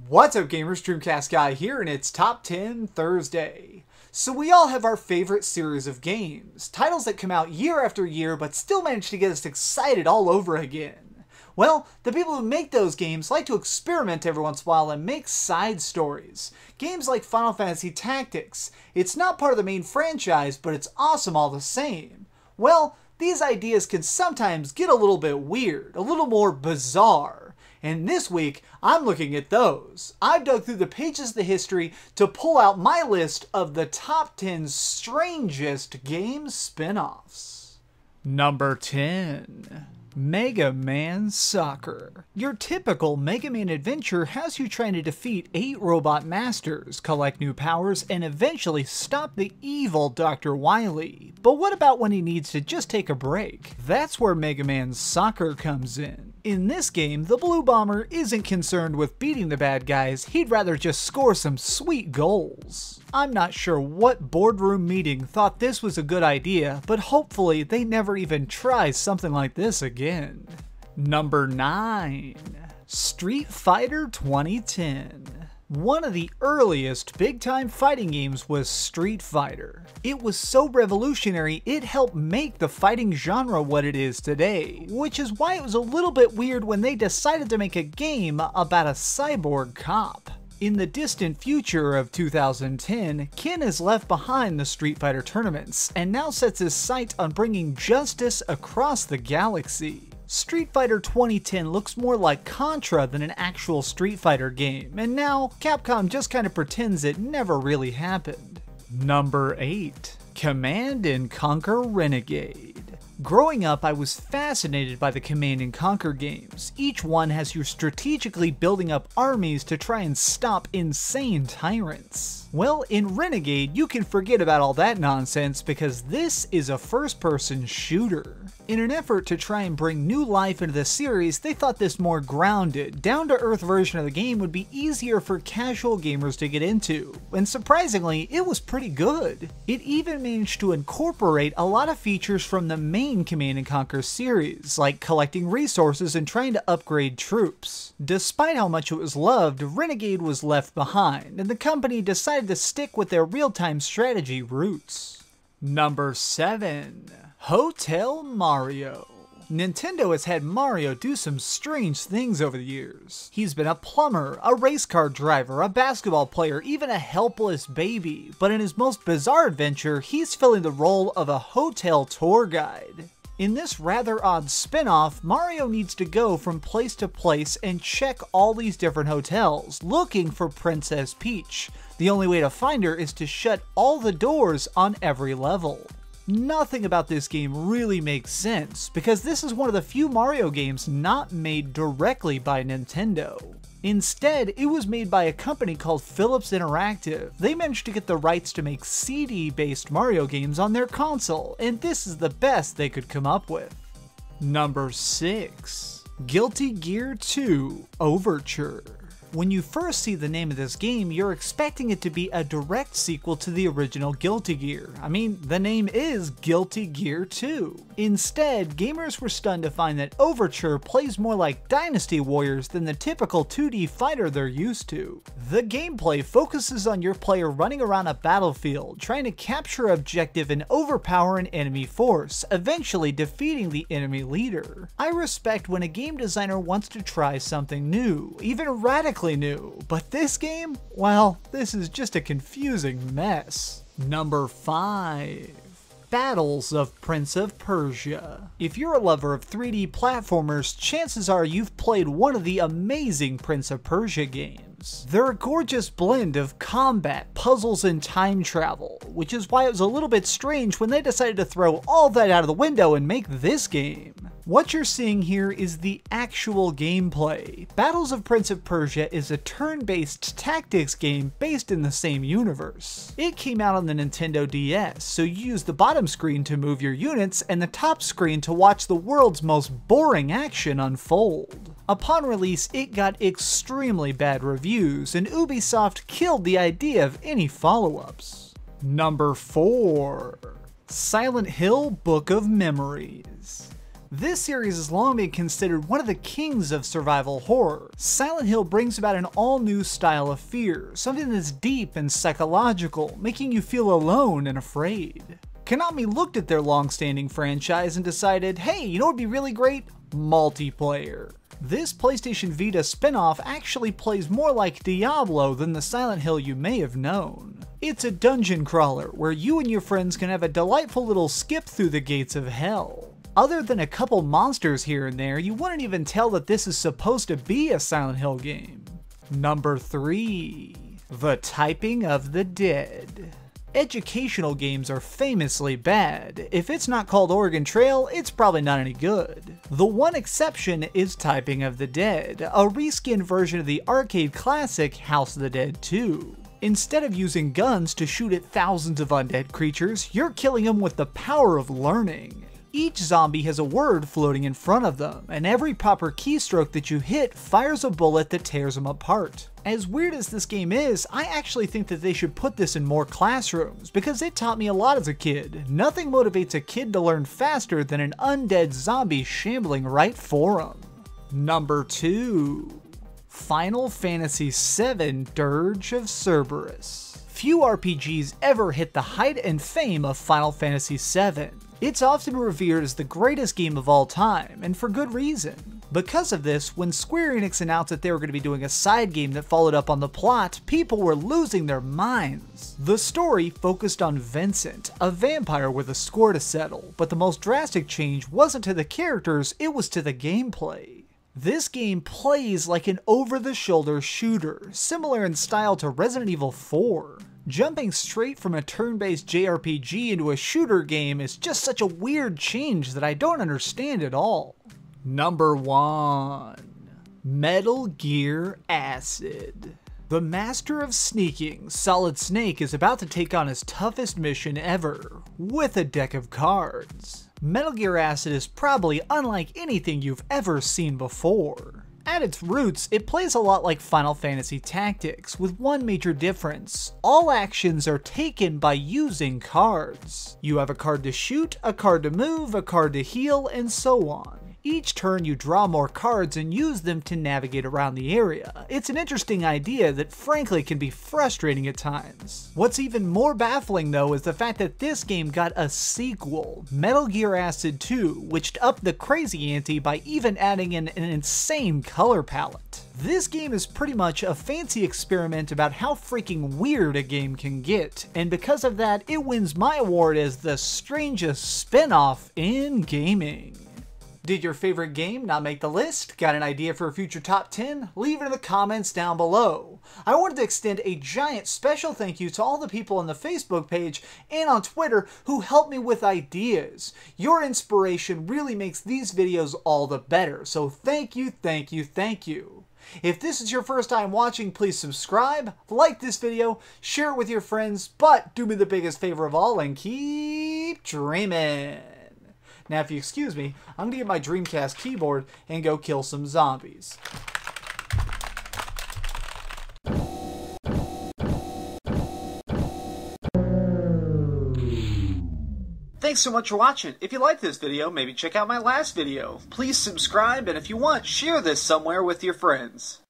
What's up gamers, DreamcastGuy here, and it's Top 10 Thursday. So we all have our favorite series of games, titles that come out year after year but still manage to get us excited all over again. Well, the people who make those games like to experiment every once in a while and make side stories. Games like Final Fantasy Tactics. It's not part of the main franchise, but it's awesome all the same. Well, these ideas can sometimes get a little bit weird, a little more bizarre. And this week, I'm looking at those. I've dug through the pages of the history to pull out my list of the top 10 strangest game spin-offs. Number 10. Mega Man Soccer. Your typical Mega Man adventure has you trying to defeat 8 robot masters, collect new powers, and eventually stop the evil Dr. Wily. But what about when he needs to just take a break? That's where Mega Man Soccer comes in. In this game, the Blue Bomber isn't concerned with beating the bad guys, he'd rather just score some sweet goals. I'm not sure what boardroom meeting thought this was a good idea, but hopefully they never even try something like this again. Number 9. Street Fighter 2010. One of the earliest big-time fighting games was Street Fighter. It was so revolutionary, it helped make the fighting genre what it is today, which is why it was a little bit weird when they decided to make a game about a cyborg cop. In the distant future of 2010, Ken has left behind the Street Fighter tournaments, and now sets his sight on bringing justice across the galaxy. Street Fighter 2010 looks more like Contra than an actual Street Fighter game, and now Capcom just kind of pretends it never really happened. Number 8. Command & Conquer Renegade. Growing up, I was fascinated by the Command & Conquer games. Each one has you strategically building up armies to try and stop insane tyrants. Well, in Renegade, you can forget about all that nonsense because this is a first-person shooter. In an effort to try and bring new life into the series, they thought this more grounded, down-to-earth version of the game would be easier for casual gamers to get into, and surprisingly, it was pretty good. It even managed to incorporate a lot of features from the main Command & Conquer series, like collecting resources and trying to upgrade troops. Despite how much it was loved, Renegade was left behind, and the company decided to stick with their real-time strategy roots. Number 7. Hotel Mario. Nintendo has had Mario do some strange things over the years. He's been a plumber, a race car driver, a basketball player, even a helpless baby. But in his most bizarre adventure, he's filling the role of a hotel tour guide. In this rather odd spin-off, Mario needs to go from place to place and check all these different hotels, looking for Princess Peach. The only way to find her is to shut all the doors on every level. Nothing about this game really makes sense, because this is one of the few Mario games not made directly by Nintendo. Instead, it was made by a company called Philips Interactive. They managed to get the rights to make CD-based Mario games on their console, and this is the best they could come up with. Number 6. Guilty Gear 2 Overture. When you first see the name of this game, you're expecting it to be a direct sequel to the original Guilty Gear. I mean, the name is Guilty Gear 2. Instead, gamers were stunned to find that Overture plays more like Dynasty Warriors than the typical 2D fighter they're used to. The gameplay focuses on your player running around a battlefield, trying to capture an objective and overpower an enemy force, eventually defeating the enemy leader. I respect when a game designer wants to try something new, even radically new, but this game, well, this is just a confusing mess. Number 5. Battles of Prince of Persia. If you're a lover of 3D platformers, chances are you've played one of the amazing Prince of Persia games. They're a gorgeous blend of combat, puzzles, and time travel, which is why it was a little bit strange when they decided to throw all that out of the window and make this game. What you're seeing here is the actual gameplay. Battles of Prince of Persia is a turn-based tactics game based in the same universe. It came out on the Nintendo DS, so you use the bottom screen to move your units and the top screen to watch the world's most boring action unfold. Upon release, it got extremely bad reviews, and Ubisoft killed the idea of any follow-ups. Number 4. Silent Hill Book of Memories. This series has long been considered one of the kings of survival horror. Silent Hill brings about an all-new style of fear, something that's deep and psychological, making you feel alone and afraid. Konami looked at their long-standing franchise and decided, hey, you know what would be really great? Multiplayer. This PlayStation Vita spin-off actually plays more like Diablo than the Silent Hill you may have known. It's a dungeon crawler where you and your friends can have a delightful little skip through the gates of hell. Other than a couple monsters here and there, you wouldn't even tell that this is supposed to be a Silent Hill game. Number 3. The Typing of the Dead. Educational games are famously bad. If it's not called Oregon Trail, it's probably not any good. The one exception is Typing of the Dead, a reskin version of the arcade classic House of the Dead 2. Instead of using guns to shoot at thousands of undead creatures, you're killing them with the power of learning. Each zombie has a word floating in front of them, and every proper keystroke that you hit fires a bullet that tears them apart. As weird as this game is, I actually think that they should put this in more classrooms, because it taught me a lot as a kid. Nothing motivates a kid to learn faster than an undead zombie shambling right for them. Number 2. Final Fantasy VII Dirge of Cerberus. Few RPGs ever hit the height and fame of Final Fantasy VII. It's often revered as the greatest game of all time, and for good reason. Because of this, when Square Enix announced that they were going to be doing a side game that followed up on the plot, people were losing their minds. The story focused on Vincent, a vampire with a score to settle, but the most drastic change wasn't to the characters, it was to the gameplay. This game plays like an over-the-shoulder shooter, similar in style to Resident Evil 4. Jumping straight from a turn-based JRPG into a shooter game is just such a weird change that I don't understand at all. Number 1. Metal Gear Acid. The master of sneaking, Solid Snake is about to take on his toughest mission ever, with a deck of cards. Metal Gear Acid is probably unlike anything you've ever seen before. At its roots, it plays a lot like Final Fantasy Tactics, with one major difference. All actions are taken by using cards. You have a card to shoot, a card to move, a card to heal, and so on. Each turn you draw more cards and use them to navigate around the area. It's an interesting idea that frankly can be frustrating at times. What's even more baffling though is the fact that this game got a sequel, Metal Gear Acid 2, which upped the crazy ante by even adding in an insane color palette. This game is pretty much a fancy experiment about how freaking weird a game can get, and because of that it wins my award as the strangest spin-off in gaming. Did your favorite game not make the list? Got an idea for a future top 10? Leave it in the comments down below. I wanted to extend a giant special thank you to all the people on the Facebook page and on Twitter who helped me with ideas. Your inspiration really makes these videos all the better, so thank you, thank you, thank you. If this is your first time watching, please subscribe, like this video, share it with your friends, but do me the biggest favor of all and keep dreaming. Now, if you excuse me, I'm going to get my Dreamcast keyboard and go kill some zombies. Thanks so much for watching. If you liked this video, maybe check out my last video. Please subscribe, and if you want, share this somewhere with your friends.